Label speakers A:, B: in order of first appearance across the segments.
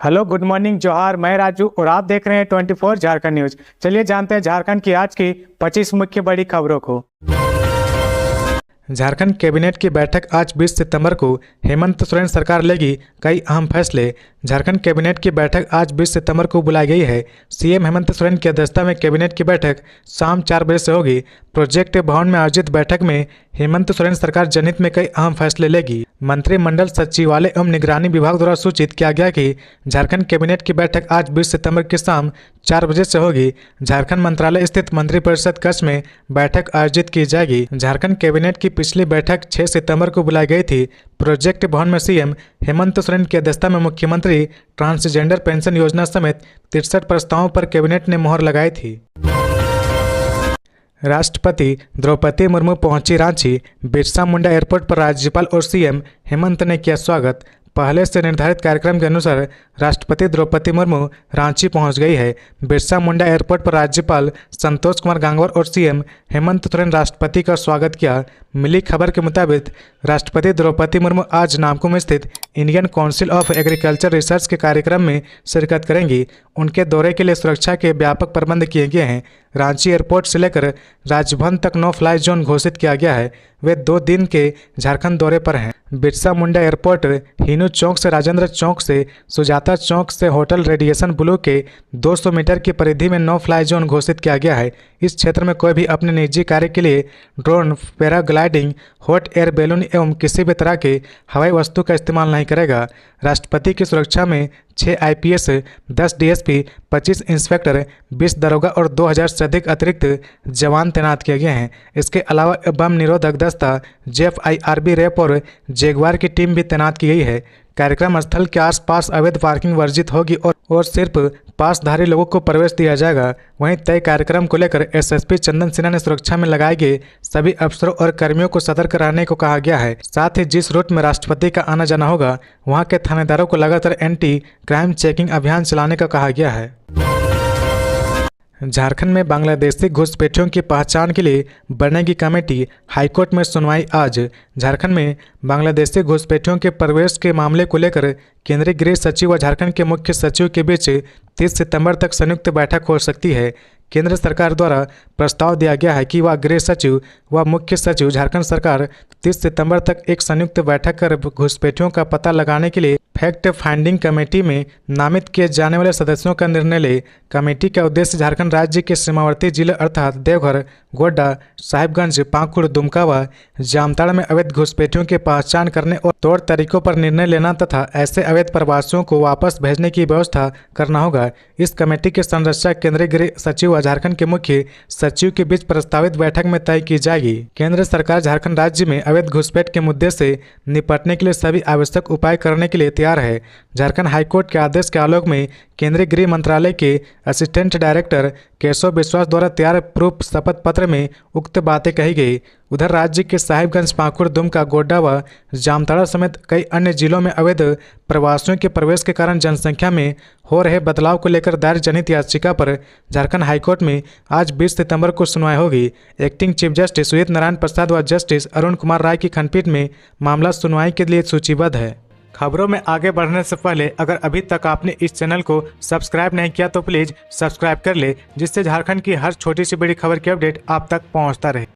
A: Hello, good morning, जोहार। मैं राजू और आप देख रहे हैं 24 झारखंड न्यूज। चलिए जानते हैं झारखंड की आज की 25 मुख्य बड़ी खबरों को। झारखंड कैबिनेट की बैठक आज 20 सितंबर को। हेमंत सोरेन सरकार लेगी कई अहम फैसले। झारखंड कैबिनेट की बैठक आज 20 सितंबर को बुलाई गई है। सीएम हेमंत सोरेन की अध्यक्षता में कैबिनेट की बैठक शाम 4 बजे से होगी। प्रोजेक्ट भवन में आयोजित बैठक में हेमंत सोरेन सरकार जनहित में कई अहम फैसले लेगी। मंत्रिमंडल सचिवालय एवं निगरानी विभाग द्वारा सूचित किया गया कि झारखंड कैबिनेट की बैठक आज 20 सितंबर की शाम 4 बजे से होगी। झारखंड मंत्रालय स्थित मंत्रिपरिषद कक्ष में बैठक आयोजित की जाएगी। झारखंड कैबिनेट की पिछली बैठक 6 सितंबर को बुलाई गई थी। प्रोजेक्ट भवन में सीएम हेमंत सोरेन की अध्यक्षता में मुख्यमंत्री ट्रांसजेंडर पेंशन योजना समेत 63 प्रस्तावों पर कैबिनेट ने मोहर लगाई थी। राष्ट्रपति द्रौपदी मुर्मू पहुंची रांची। बिरसा मुंडा एयरपोर्ट पर राज्यपाल और सीएम हेमंत ने किया स्वागत। पहले से निर्धारित कार्यक्रम के अनुसार राष्ट्रपति द्रौपदी मुर्मू रांची पहुंच गई है। बिरसा मुंडा एयरपोर्ट पर राज्यपाल संतोष कुमार गंगवार और सीएम हेमंत सोरेन राष्ट्रपति का स्वागत किया। मिली खबर के मुताबिक राष्ट्रपति द्रौपदी मुर्मू आज नामकुम में स्थित Indian council of agriculture research के कार्यक्रम में शिरकत करेंगी। उनके दौरे के लिए सुरक्षा के व्यापक प्रबंध किए गए हैं। रांची एयरपोर्ट से लेकर राजभवन तक नो फ्लाई जोन घोषित किया गया है। वे 2 दिन के झारखंड दौरे पर हैं। बिरसा मुंडा एयरपोर्ट हिनू चौक से राजेंद्र चौक से सुजाता चौक से होटल रेडिएशन ब्लू के 200 मीटर की परिधि में नो फ्लाई जोन घोषित किया गया है। इस क्षेत्र में कोई भी अपने निजी कार्य के लिए drone, paragliding, hot air balloon एवं किसी भी तरह के हवाई वस्तु का इस्तेमाल नहीं करेगा। राष्ट्रपति की सुरक्षा में 6 आईपीएस, 10 डीएसपी, 25 इंस्पेक्टर, 20 दरोगा और 2000 से अधिक अतिरिक्त जवान तैनात किए गए हैं। इसके अलावा बम निरोधक दस्ता, जेएफआईआरबी रैप और जगुआर की टीम भी तैनात की गई है। कार्यक्रम स्थल के आसपास अवैध पार्किंग वर्जित होगी और सिर्फ पासधारी लोगों को प्रवेश दिया जाएगा। वहीं तय कार्यक्रम को लेकर एसएसपी चंदन सिन्हा ने सुरक्षा में लगाए गए सभी अफसरों और कर्मियों को सतर्क रहने को कहा गया है। साथ ही जिस रूट में राष्ट्रपति का आना जाना होगा वहां के थानेदारों को लगातार एंटी क्राइम चेकिंग अभियान चलाने का कहा गया है। झारखंड में बांग्लादेशी घुसपैठियों की पहचान के लिए बनेगी कमेटी। हाईकोर्ट में सुनवाई आज। झारखंड में बांग्लादेशी घुसपैठियों के प्रवेश के मामले को लेकर केंद्रीय गृह सचिव व झारखंड के मुख्य सचिव के बीच 30 सितंबर तक संयुक्त बैठक हो सकती है। केंद्र सरकार द्वारा प्रस्ताव दिया गया है कि वह गृह सचिव व मुख्य सचिव झारखंड सरकार 30 सितंबर तक एक संयुक्त बैठक कर घुसपैठियों का पता लगाने के लिए फैक्ट फाइंडिंग कमेटी में नामित किए जाने वाले सदस्यों का निर्णय ले। कमेटी का उद्देश्य झारखंड राज्य के सीमावर्ती जिले अर्थात देवघर, गोड्डा, साहिबगंज, पाकुड़, दुमका व जामताड़ा में अवैध घुसपैठियों की पहचान करने और तौर तरीकों पर निर्णय लेना तथा ऐसे अवैध प्रवासियों को वापस भेजने की व्यवस्था करना होगा। इस कमेटी की संरचना केंद्रीय गृह सचिव व झारखंड के मुख्य सचिव के बीच प्रस्तावित बैठक में तय की जाएगी। केंद्र सरकार झारखंड राज्य में अवैध घुसपैठ के मुद्दे से निपटने के लिए सभी आवश्यक उपाय करने के लिए तैयार है। झारखंड हाईकोर्ट के आदेश के आलोक में केंद्रीय गृह मंत्रालय के असिस्टेंट डायरेक्टर केशव विश्वास द्वारा तैयार प्रूफ शपथ पत्र में उक्त बातें कही गई। उधर राज्य के साहिबगंज, पाकुड़, दुमका, गोड्डा व जामताड़ा समेत कई अन्य जिलों में अवैध प्रवासियों के प्रवेश के कारण जनसंख्या में हो रहे बदलाव को लेकर दायर जनहित याचिका पर झारखंड हाईकोर्ट में आज 20 सितंबर को सुनवाई होगी। Acting chief justice Sujit Narayan Prasad व जस्टिस अरुण कुमार राय की खंडपीठ में मामला सुनवाई के लिए सूचीबद्ध है। खबरों में आगे बढ़ने से पहले अगर अभी तक आपने इस चैनल को सब्सक्राइब नहीं किया तो प्लीज सब्सक्राइब कर ले, जिससे झारखंड की हर छोटी सी बड़ी खबर की अपडेट आप तक पहुंचता रहे।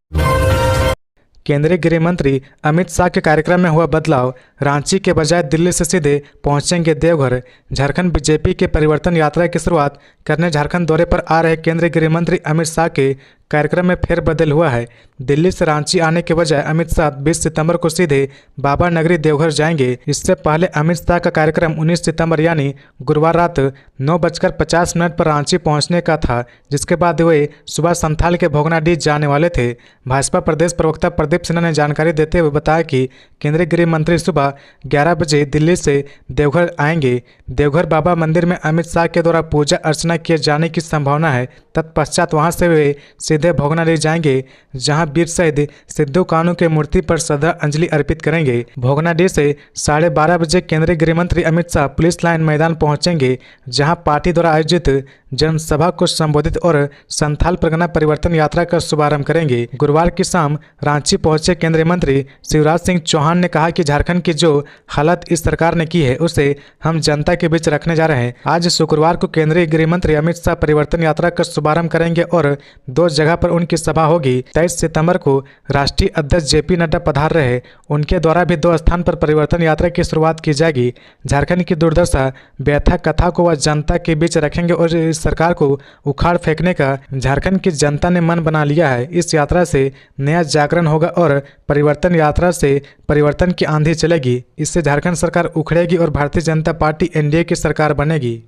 A: केंद्रीय गृह मंत्री अमित शाह के कार्यक्रम में हुआ बदलाव। रांची के बजाय दिल्ली से सीधे पहुंचेंगे देवघर। झारखंड बीजेपी के परिवर्तन यात्रा की शुरुआत करने झारखंड दौरे पर आ रहे केंद्रीय गृह मंत्री अमित शाह के कार्यक्रम में फेरबदल हुआ है। दिल्ली से रांची आने के बजाय अमित शाह 20 सितंबर को सीधे बाबा नगरी देवघर जाएंगे। इससे पहले अमित शाह का कार्यक्रम 19 सितंबर यानी गुरुवार रात 9:50 पर रांची पहुंचने का था, जिसके बाद वे सुबह संथाल के भोगनाडीह जाने वाले थे। भाजपा प्रदेश प्रवक्ता प्रदीप सिन्हा ने जानकारी देते हुए बताया कि केंद्रीय गृह मंत्री सुबह 11 बजे दिल्ली से देवघर आएंगे। देवघर बाबा मंदिर में अमित शाह के द्वारा पूजा अर्चना किए जाने की संभावना है। तत्पश्चात वहां से वे सीधे भोगनाडीह जाएंगे, जहां वीर शहीद सिद्धू कानू के मूर्ति पर श्रद्धांजलि अर्पित करेंगे। भोगनाडीह से 12:30 बजे केंद्रीय गृह मंत्री अमित शाह पुलिस लाइन मैदान पहुंचेंगे, जहां पार्टी द्वारा आयोजित जनसभा को संबोधित और संथाल परगना परिवर्तन यात्रा का शुभारंभ करेंगे। गुरुवार की शाम रांची पहुंचे केंद्रीय मंत्री शिवराज सिंह चौहान ने कहा कि झारखंड की जो हालत इस सरकार ने की है उसे हम जनता के बीच रखने जा रहे हैं। आज शुक्रवार को केंद्रीय गृह मंत्री अमित शाह परिवर्तन यात्रा का शुभारंभ करेंगे और 2 जगह पर उनकी सभा होगी। 23 सितंबर को राष्ट्रीय अध्यक्ष जेपी नड्डा पधार रहे, उनके द्वारा भी 2 स्थान पर परिवर्तन यात्रा की शुरुआत की जाएगी। झारखंड की दुर्दशा व्यथा कथा को वह जनता के बीच रखेंगे और इस सरकार को उखाड़ फेंकने का झारखंड की जनता ने मन बना लिया है। इस यात्रा से नया जागरण होगा और परिवर्तन यात्रा से परिवर्तन की आंधी चलेगी। इससे झारखंड सरकार उखड़ेगी और भारतीय जनता पार्टी एनडीए की सरकार बनेगी।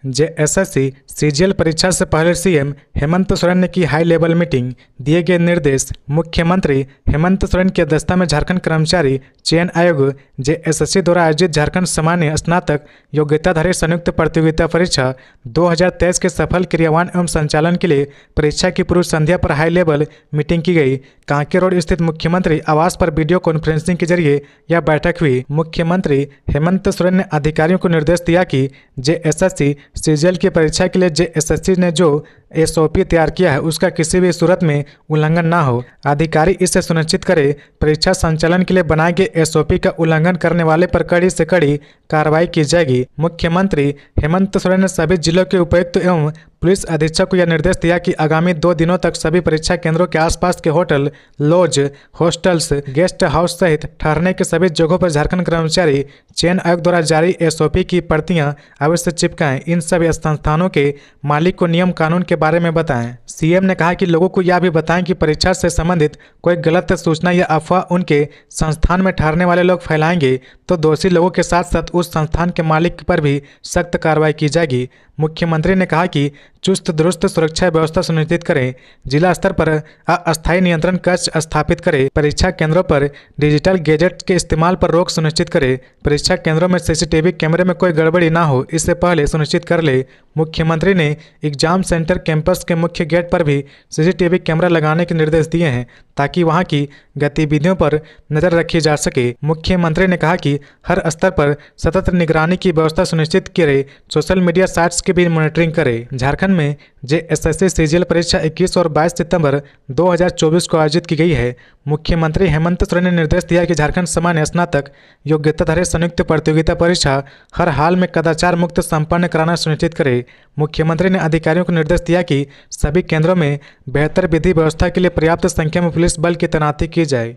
A: जेएसएससी सीजीएल परीक्षा से पहले सीएम हेमंत सोरेन ने की हाई लेवल मीटिंग, दिए गए निर्देश। मुख्यमंत्री हेमंत सोरेन की अध्यक्षता में झारखंड कर्मचारी चयन आयोग जेएसएससी द्वारा आयोजित झारखंड सामान्य स्नातक योग्यताधारी संयुक्त प्रतियोगिता परीक्षा 2023 के सफल क्रियान्वयन एवं संचालन के लिए परीक्षा की पूर्व संध्या पर हाई लेवल मीटिंग की गई। कांके रोड स्थित मुख्यमंत्री आवास पर वीडियो कॉन्फ्रेंसिंग के जरिए यह बैठक हुई। मुख्यमंत्री हेमंत सोरेन ने अधिकारियों को निर्देश दिया कि जेएसएससी सीजीएल की परीक्षा के लिए जेएसएससी ने जो एसओपी तैयार किया है उसका किसी भी सूरत में उल्लंघन ना हो। अधिकारी इसे सुनिश्चित करें परीक्षा संचालन के लिए बनाए गए एसओपी का उल्लंघन करने वाले पर कड़ी से कड़ी कार्रवाई की जाएगी। मुख्यमंत्री हेमंत सोरेन ने सभी जिलों के उपायुक्त एवं पुलिस अधीक्षक को यह निर्देश दिया कि आगामी 2 दिनों तक सभी परीक्षा केंद्रों के आसपास के hotel, lodge, hostels, guest house सहित ठहरने के सभी जगहों पर झारखंड कर्मचारी चयन आयोग द्वारा जारी एसओपी की प्रतियां अवश्य चिपकाएं। इन सभी संस्थानों के मालिक को नियम कानून के बारे में बताएं। सीएम ने कहा कि लोगों को यह भी बताएं कि परीक्षा से संबंधित कोई गलत सूचना या अफवाह उनके संस्थान में ठहरने वाले लोग फैलाएंगे तो दोषी लोगों के साथ साथ उस संस्थान के मालिक पर भी सख्त कार्रवाई की जाएगी। मुख्यमंत्री ने कहा कि चुस्त दुरुस्त सुरक्षा व्यवस्था सुनिश्चित करें, जिला स्तर पर अस्थायी नियंत्रण कक्ष स्थापित करें, परीक्षा केंद्रों पर डिजिटल गैजेट के इस्तेमाल पर रोक सुनिश्चित करें, परीक्षा केंद्रों में सीसीटीवी कैमरे में कोई गड़बड़ी ना हो इससे पहले सुनिश्चित कर ले। मुख्यमंत्री ने एग्जाम सेंटर कैंपस के मुख्य गेट पर भी सीसीटीवी कैमरा लगाने के निर्देश दिए हैं ताकि वहां की गतिविधियों पर नजर रखी जा सके। मुख्यमंत्री ने कहा कि हर स्तर पर सतत निगरानी की व्यवस्था सुनिश्चित करे, सोशल मीडिया साइट्स की भी मॉनिटरिंग करे। झारखंड में जेएसएससी सीजीएल परीक्षा 21 और 22 सितंबर 2024 को आयोजित की गई है। मुख्यमंत्री हेमंत सोरेन ने निर्देश दिया कि झारखंड सामान्य स्नातक योग्यताधारी संयुक्त प्रतियोगिता परीक्षा हर हाल में कदाचार मुक्त संपन्न कराना सुनिश्चित करे। मुख्यमंत्री ने अधिकारियों को निर्देश दिया कि सभी केंद्रों में बेहतर विधि व्यवस्था के लिए पर्याप्त संख्या में पुलिस बल की तैनाती की जाए।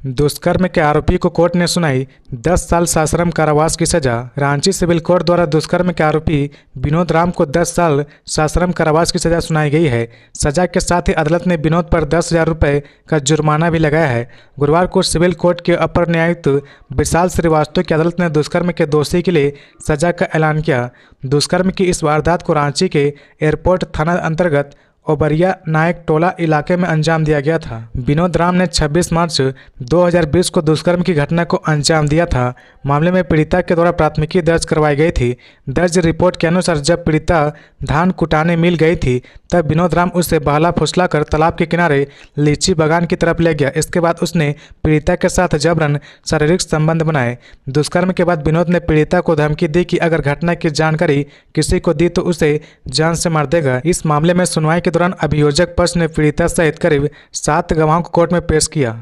A: दुष्कर्म के आरोपी को कोर्ट ने सुनाई 10 साल सश्रम कारावास की सजा। रांची सिविल कोर्ट द्वारा दुष्कर्म के आरोपी विनोद राम को 10 साल सश्रम कारावास की सजा सुनाई गई है। सजा के साथ ही अदालत ने विनोद पर 10,000 रुपये का जुर्माना भी लगाया है। गुरुवार को सिविल कोर्ट के अपर न्यायायुक्त विशाल श्रीवास्तव की अदालत ने दुष्कर्म के दोषी के लिए सजा का ऐलान किया। दुष्कर्म की इस वारदात को रांची के एयरपोर्ट थाना अंतर्गत ओबरिया नायक टोला इलाके में अंजाम दिया गया था। विनोद राम ने 26 मार्च 2020 को दुष्कर्म की घटना को अंजाम दिया था। मामले में पीड़िता के द्वारा प्राथमिकी दर्ज करवाई गई थी। दर्ज रिपोर्ट के अनुसार जब पीड़िता धान कुटाने मिल गई थी तब विनोद राम उससे बहला फुसला कर तालाब के किनारे लीची बागान की तरफ ले गया। इसके बाद उसने पीड़िता के साथ जबरन शारीरिक संबंध बनाए। दुष्कर्म के बाद विनोद ने पीड़िता को धमकी दी कि अगर घटना की जानकारी किसी को दी तो उसे जान से मार देगा। इस मामले में सुनवाई के दौरान अभियोजक पक्ष ने पीड़िता सहित करीब 7 गवाहों को कोर्ट में पेश किया।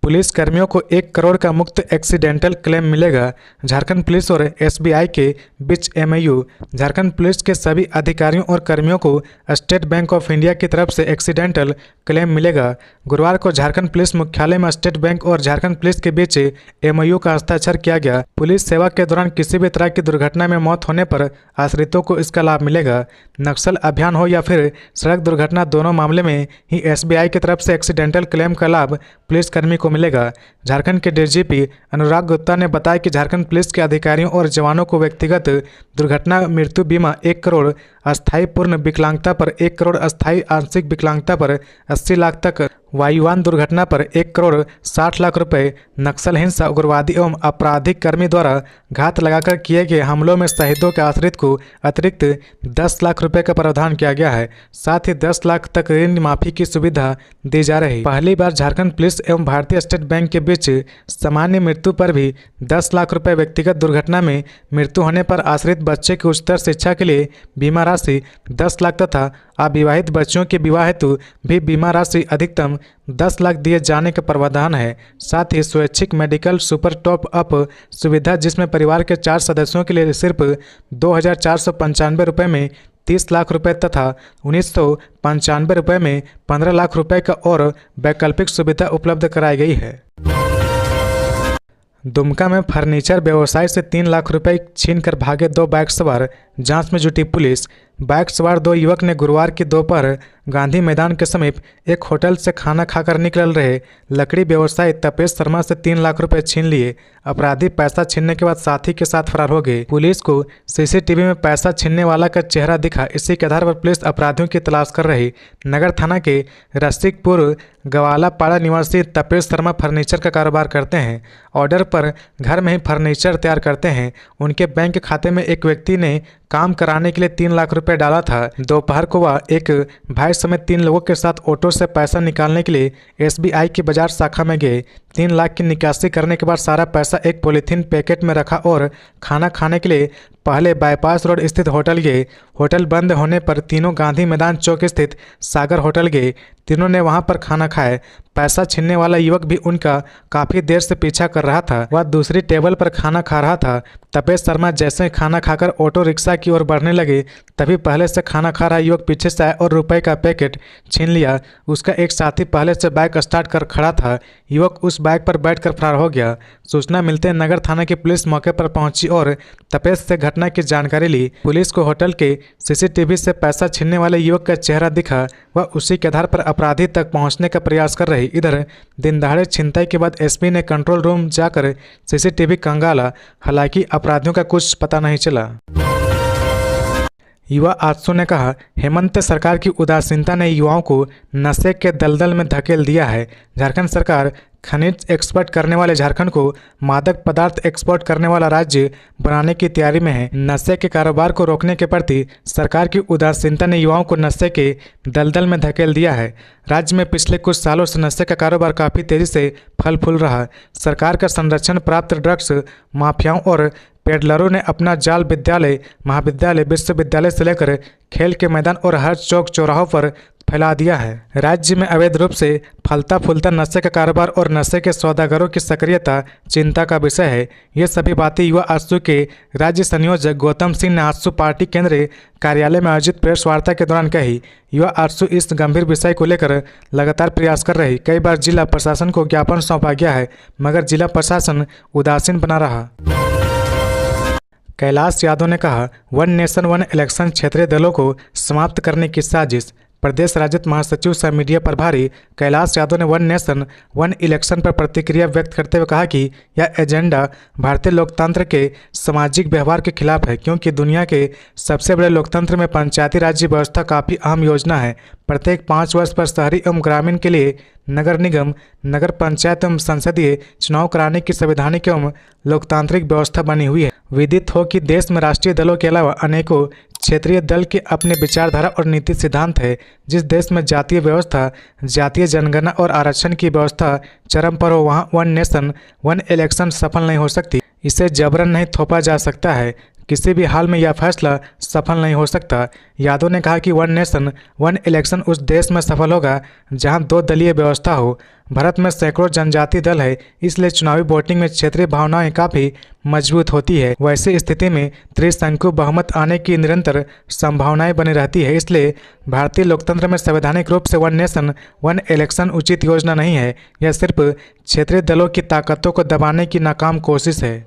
A: पुलिस कर्मियों को 1 करोड़ का मुफ्त एक्सीडेंटल क्लेम मिलेगा। झारखंड पुलिस और एसबीआई के बीच एमओयू। झारखंड पुलिस के सभी अधिकारियों और कर्मियों को स्टेट बैंक ऑफ इंडिया की तरफ से एक्सीडेंटल क्लेम मिलेगा। गुरुवार को झारखंड पुलिस मुख्यालय में स्टेट बैंक और झारखंड पुलिस के बीच एमओयू का हस्ताक्षर किया गया। पुलिस सेवा के दौरान किसी भी तरह की दुर्घटना में मौत होने पर आश्रितों को इसका लाभ मिलेगा। नक्सल अभियान हो या फिर सड़क दुर्घटना, दोनों मामले में ही एसबीआई की तरफ से एक्सीडेंटल क्लेम का लाभ पुलिसकर्मी को मिलेगा। झारखंड के डीजीपी अनुराग गुप्ता ने बताया कि झारखंड पुलिस के अधिकारियों और जवानों को व्यक्तिगत दुर्घटना मृत्यु बीमा 1 करोड़ अस्थायी पूर्ण विकलांगता पर 1 करोड़, अस्थायी आंशिक विकलांगता पर 80 लाख तक, वायुयान दुर्घटना पर 1 करोड़ 60 लाख रुपए, नक्सल हिंसा, उग्रवादी एवं आपराधिक कर्मी द्वारा घात लगाकर किए गए हमलों में शहीदों के आश्रित को अतिरिक्त 10 लाख रुपए का प्रावधान किया गया है। साथ ही 10 लाख तक ऋण माफी की सुविधा दी जा रही। पहली बार झारखंड पुलिस एवं भारतीय स्टेट बैंक के बीच सामान्य मृत्यु पर भी 10 लाख रुपए, व्यक्तिगत दुर्घटना में मृत्यु होने पर आश्रित बच्चे की उच्चतर शिक्षा के लिए बीमा राशि 10 लाख तथा अविवाहित बच्चों के विवाह हेतु भी बीमा राशि अधिकतम 10 लाख दिए जाने का प्रावधान है। साथ ही स्वैच्छिक मेडिकल सुपर टॉप अप सुविधा, जिसमें परिवार के 4 सदस्यों के लिए सिर्फ 2,495 रुपये में 30 लाख रुपए तथा 1,995 रुपये में 15 लाख रुपए का और वैकल्पिक सुविधा उपलब्ध कराई गई है। दुमका में फर्नीचर व्यवसाय से 3 लाख रुपए छीनकर भागे 2 बाइक सवार, जांच में जुटी पुलिस। बाइक सवार 2 युवक ने गुरुवार की दोपहर गांधी मैदान के समीप एक होटल से खाना खाकर निकल रहे लकड़ी व्यवसायी तपेश शर्मा से 3 लाख रुपए छीन लिए। अपराधी पैसा छीनने के बाद साथी के साथ फरार हो गए। पुलिस को सीसीटीवी में पैसा छीनने वाला का चेहरा दिखा। इसी के आधार पर पुलिस अपराधियों की तलाश कर रही। नगर थाना के रसिकपुर गवालापाड़ा निवासी तपेश शर्मा फर्नीचर का कारोबार करते हैं। ऑर्डर पर घर में ही फर्नीचर तैयार करते हैं। उनके बैंक खाते में एक व्यक्ति ने काम कराने के लिए 3 लाख रुपए डाला था। दोपहर को वह एक भाई समेत 3 लोगों के साथ ऑटो से पैसा निकालने के लिए SBI की बाजार शाखा में गए। 3 लाख की निकासी करने के बाद सारा पैसा एक पॉलीथीन पैकेट में रखा और खाना खाने के लिए पहले बाईपास रोड स्थित होटल गए। होटल बंद होने पर तीनों गांधी मैदान चौक स्थित सागर होटल गए। तीनों ने वहां पर खाना खाए। पैसा छीनने वाला युवक भी उनका काफी देर से पीछा कर रहा था। वह दूसरी टेबल पर खाना खा रहा था। तपेश शर्मा जैसे खाना खाकर ऑटो रिक्शा की ओर बढ़ने लगे, तभी पहले से खाना खा रहा युवक पीछे से आया और रुपए का पैकेट छीन लिया। उसका एक साथी पहले से बाइक स्टार्ट कर खड़ा था। युवक उस बाइक पर बैठकर फरार हो गया। सूचना मिलते नगर थाना की पुलिस मौके पर पहुंची और तपेश से घटना की जानकारी ली। पुलिस को होटल के सीसीटीवी से पैसा छीनने वाले युवक का चेहरा दिखा। वह उसी के आधार पर अपराधी तक पहुंचने का प्रयास कर रही। इधर दिन दहाड़े छिनताई के बाद एसपी ने कंट्रोल रूम जाकर सीसीटीवी खंगाला। हालांकि अपराधियों का कुछ पता नहीं चला। युवा आजसू ने कहा, हेमंत सरकार की उदासीनता ने युवाओं को नशे के दलदल में धकेल दिया है। झारखंड सरकार खनिज एक्सपोर्ट करने वाले झारखंड को मादक पदार्थ एक्सपोर्ट करने वाला राज्य बनाने की तैयारी में है। नशे के कारोबार को रोकने के प्रति सरकार की उदासीनता ने युवाओं को नशे के दलदल में धकेल दिया है। राज्य में पिछले कुछ सालों से नशे का कारोबार काफ़ी तेजी से फल फूल रहा। सरकार का संरक्षण प्राप्त ड्रग्स माफियाओं और पेडलरों ने अपना जाल विद्यालय, महाविद्यालय, विश्वविद्यालय से लेकर खेल के मैदान और हर चौक चौराहों पर फैला दिया है। राज्य में अवैध रूप से फलता फूलता नशे का कारोबार और नशे के सौदागरों की सक्रियता चिंता का विषय है। ये सभी बातें युवा आजसू के राज्य संयोजक गौतम सिंह ने आजसू पार्टी केंद्रीय कार्यालय में आयोजित प्रेस वार्ता के दौरान कही। युवा आजसू इस गंभीर विषय को लेकर लगातार प्रयास कर रही। कई बार जिला प्रशासन को ज्ञापन सौंपा गया है, मगर जिला प्रशासन उदासीन बना रहा। कैलाश यादव ने कहा, वन नेशन वन इलेक्शन क्षेत्रीय दलों को समाप्त करने की साजिश। प्रदेश राजद महासचिव सह मीडिया प्रभारी कैलाश यादव ने वन नेशन वन इलेक्शन पर प्रतिक्रिया व्यक्त करते हुए कहा कि यह एजेंडा भारतीय लोकतंत्र के सामाजिक व्यवहार के खिलाफ है, क्योंकि दुनिया के सबसे बड़े लोकतंत्र में पंचायती राज्य व्यवस्था काफ़ी अहम योजना है। प्रत्येक 5 वर्ष पर शहरी एवं ग्रामीण के लिए नगर निगम, नगर पंचायत एवं संसदीय चुनाव कराने की संवैधानिक एवं लोकतांत्रिक व्यवस्था बनी हुई है। विदित हो कि देश में राष्ट्रीय दलों के अलावा अनेकों क्षेत्रीय दल के अपने विचारधारा और नीति सिद्धांत है। जिस देश में जातीय व्यवस्था, जातीय जनगणना और आरक्षण की व्यवस्था चरम पर हो, वहाँ वन नेशन वन इलेक्शन सफल नहीं हो सकती। इसे जबरन नहीं थोपा जा सकता है। किसी भी हाल में यह फैसला सफल नहीं हो सकता। यादव ने कहा कि वन नेशन वन इलेक्शन उस देश में सफल होगा जहां 2 दलीय व्यवस्था हो। भारत में सैकड़ों जनजातीय दल है, इसलिए चुनावी वोटिंग में क्षेत्रीय भावनाएं काफ़ी मजबूत होती है। वैसी स्थिति में त्रिशंकु बहुमत आने की निरंतर संभावनाएं बनी रहती है। इसलिए भारतीय लोकतंत्र में संवैधानिक रूप से वन नेशन वन इलेक्शन उचित योजना नहीं है। यह सिर्फ क्षेत्रीय दलों की ताकतों को दबाने की नाकाम कोशिश है।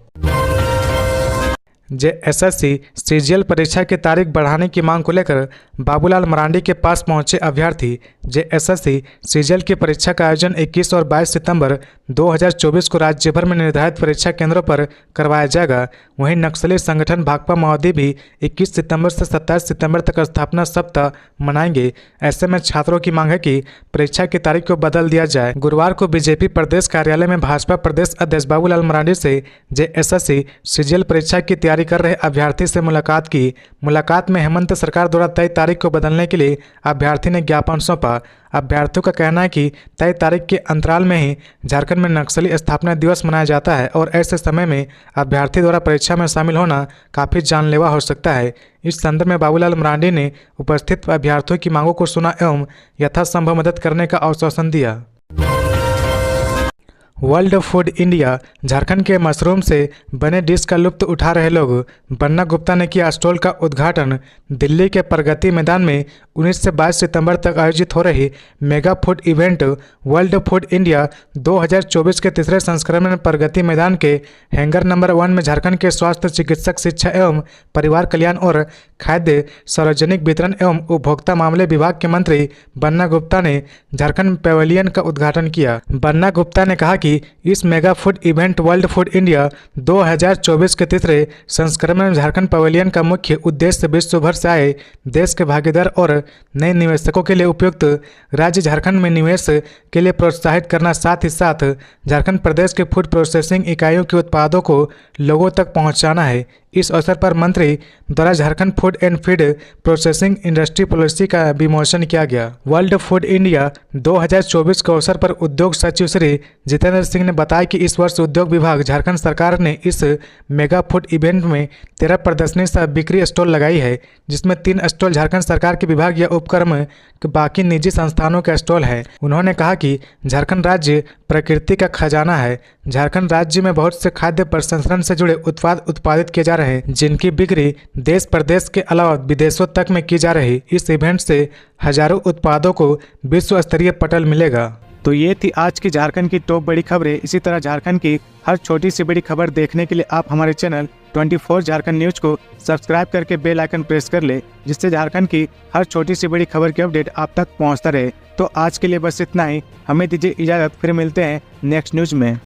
A: जेएसएससी सीजीएल परीक्षा की तारीख बढ़ाने की मांग को लेकर बाबूलाल मरांडी के पास पहुंचे अभ्यर्थी। जेएसएससी सीजीएल की परीक्षा का आयोजन 21 और 22 सितंबर 2024 को राज्य भर में निर्धारित परीक्षा केंद्रों पर करवाया जाएगा। वहीं नक्सली संगठन भाकपा माओवादी भी 21 सितंबर से 27 सितंबर तक स्थापना सप्ताह मनाएंगे। ऐसे में छात्रों की मांग है कि परीक्षा की तारीख को बदल दिया जाए। गुरुवार को बीजेपी प्रदेश कार्यालय में भाजपा प्रदेश अध्यक्ष बाबूलाल मरांडी से जेएसएससी सीजीएल परीक्षा की तैयारी कर रहे अभ्यर्थी से मुलाकात की। मुलाकात में हेमंत सरकार द्वारा तय तारीख को बदलने के लिए अभ्यर्थी ने ज्ञापन सौंपा। अभ्यर्थियों का कहना है कि तय तारीख के अंतराल में ही झारखंड में नक्सली स्थापना दिवस मनाया जाता है और ऐसे समय में अभ्यर्थी द्वारा परीक्षा में शामिल होना काफ़ी जानलेवा हो सकता है। इस संदर्भ में बाबूलाल मरांडी ने उपस्थित अभ्यर्थियों की मांगों को सुना एवं यथासंभव मदद करने का आश्वासन दिया। वर्ल्ड फूड इंडिया झारखंड के मशरूम से बने डिश का लुत्फ उठा रहे लोग। बन्ना गुप्ता ने किया स्टॉल का उद्घाटन। दिल्ली के प्रगति मैदान में 19 से 22 सितंबर तक आयोजित हो रही mega food event world food India 2024 के तीसरे संस्करण में प्रगति मैदान के हैंगर नंबर 1 में झारखंड के स्वास्थ्य, चिकित्सक, शिक्षा एवं परिवार कल्याण और खाद्य, सार्वजनिक वितरण एवं उपभोक्ता मामले विभाग के मंत्री बन्ना गुप्ता ने झारखंड पैवेलियन का उद्घाटन किया। बन्ना गुप्ता ने कहा कि इस mega food event world food India 2024 के तीसरे संस्करण में झारखंड पैवेलियन का मुख्य उद्देश्य विश्व भर से आए देश के भागीदार और नए निवेशकों के लिए उपयुक्त राज्य झारखंड में निवेश के लिए प्रोत्साहित करना, साथ ही साथ झारखंड प्रदेश के फूड प्रोसेसिंग इकाइयों के उत्पादों को लोगों तक पहुंचाना है। इस अवसर पर मंत्री द्वारा Jharkhand food and feed processing industry policy का विमोचन किया गया। वर्ल्ड फूड इंडिया 2024 के अवसर पर उद्योग सचिव श्री जितेंद्र सिंह ने बताया कि इस वर्ष उद्योग विभाग झारखंड सरकार ने इस मेगा फूड इवेंट में 13 प्रदर्शनी सह बिक्री स्टॉल लगाई है, जिसमें 3 स्टॉल झारखंड सरकार के विभाग या उपक्रम के बाकी निजी संस्थानों के स्टॉल है। उन्होंने कहा कि झारखंड राज्य प्रकृति का खजाना है। झारखंड राज्य में बहुत से खाद्य प्रसंस्करण से जुड़े उत्पाद उत्पादित किए जा रहे हैं, जिनकी बिक्री देश प्रदेश के अलावा विदेशों तक में की जा रही। इस इवेंट से हजारों उत्पादों को विश्व स्तरीय पटल मिलेगा। तो ये थी आज की झारखंड की टॉप बड़ी खबरें। इसी तरह झारखंड की हर छोटी सी बड़ी खबर देखने के लिए आप हमारे चैनल 24 झारखंड न्यूज को सब्सक्राइब करके बेल आइकन प्रेस कर ले, जिससे झारखंड की हर छोटी सी बड़ी खबर की अपडेट आप तक पहुंचता रहे। तो आज के लिए बस इतना ही। हमें दीजिए इजाजत, फिर मिलते हैं नेक्स्ट न्यूज में।